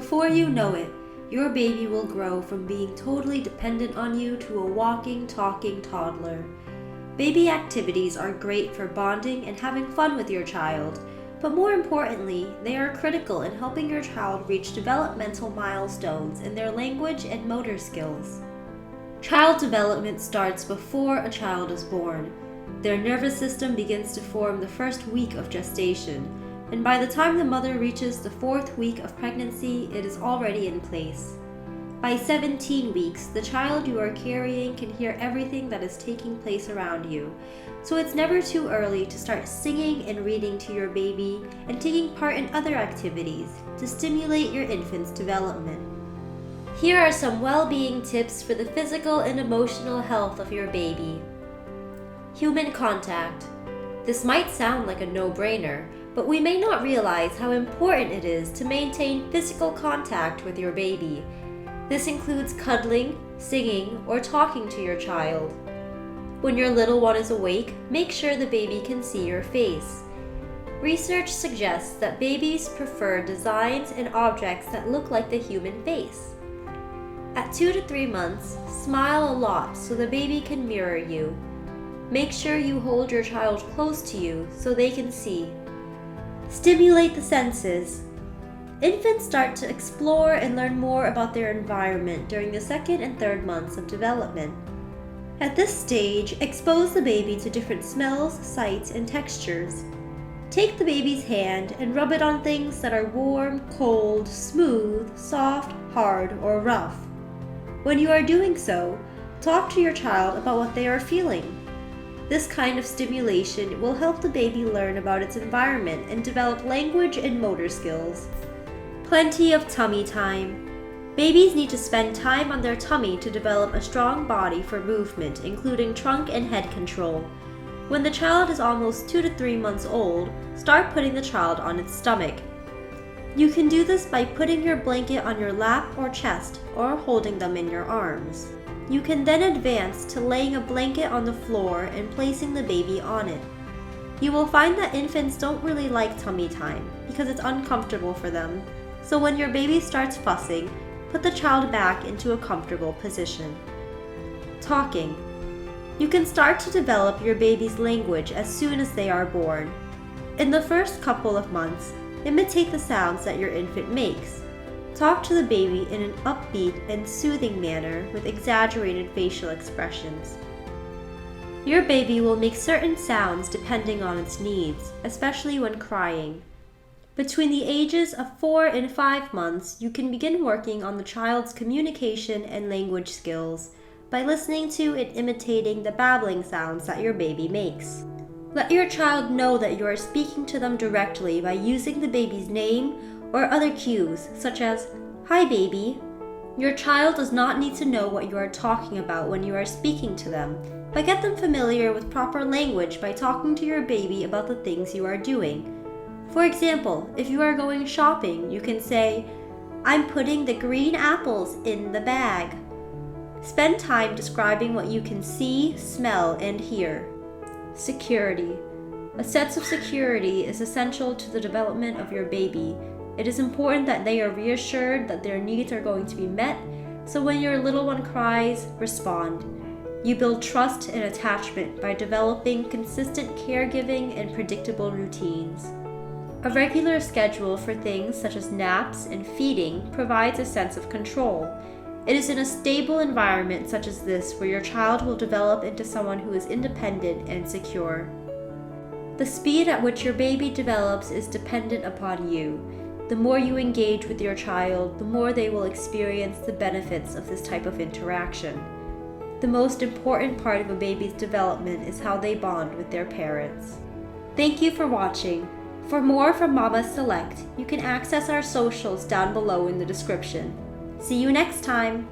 Before you know it, your baby will grow from being totally dependent on you to a walking, talking toddler. Baby activities are great for bonding and having fun with your child, but more importantly, they are critical in helping your child reach developmental milestones in their language and motor skills. Child development starts before a child is born. Their nervous system begins to form the first week of gestation, and by the time the mother reaches the 4th week of pregnancy, it is already in place. By 17 weeks, the child you are carrying can hear everything that is taking place around you, so it's never too early to start singing and reading to your baby and taking part in other activities to stimulate your infant's development. Here are some well-being tips for the physical and emotional health of your baby. Human contact. This might sound like a no-brainer, but we may not realize how important it is to maintain physical contact with your baby. This includes cuddling, singing, or talking to your child. When your little one is awake, make sure the baby can see your face. Research suggests that babies prefer designs and objects that look like the human face. At 2 to 3 months, smile a lot so the baby can mirror you. Make sure you hold your child close to you so they can see. Stimulate the senses. Infants start to explore and learn more about their environment during the 2nd and 3rd months of development. At this stage, expose the baby to different smells, sights, and textures. Take the baby's hand and rub it on things that are warm, cold, smooth, soft, hard, or rough. When you are doing so, talk to your child about what they are feeling. This kind of stimulation will help the baby learn about its environment and develop language and motor skills. Plenty of tummy time. Babies need to spend time on their tummy to develop a strong body for movement, including trunk and head control. When the child is almost 2 to 3 months old, start putting the child on its stomach. You can do this by putting your blanket on your lap or chest, or holding them in your arms. You can then advance to laying a blanket on the floor and placing the baby on it. You will find that infants don't really like tummy time because it's uncomfortable for them, so when your baby starts fussing, put the child back into a comfortable position. Talking. You can start to develop your baby's language as soon as they are born. In the first couple of months, imitate the sounds that your infant makes. Talk to the baby in an upbeat and soothing manner with exaggerated facial expressions. Your baby will make certain sounds depending on its needs, especially when crying. Between the ages of 4 and 5 months, you can begin working on the child's communication and language skills by listening to and imitating the babbling sounds that your baby makes. Let your child know that you are speaking to them directly by using the baby's name or other cues, such as, "Hi baby." Your child does not need to know what you are talking about when you are speaking to them, but get them familiar with proper language by talking to your baby about the things you are doing. For example, if you are going shopping, you can say, "I'm putting the green apples in the bag." Spend time describing what you can see, smell, and hear. Security. A sense of security is essential to the development of your baby. It is important that they are reassured that their needs are going to be met, so when your little one cries, respond. You build trust and attachment by developing consistent caregiving and predictable routines. A regular schedule for things such as naps and feeding provides a sense of control. It is in a stable environment such as this where your child will develop into someone who is independent and secure. The speed at which your baby develops is dependent upon you. The more you engage with your child, the more they will experience the benefits of this type of interaction. The most important part of a baby's development is how they bond with their parents. Thank you for watching. For more from Mama Select, you can access our socials down below in the description. See you next time!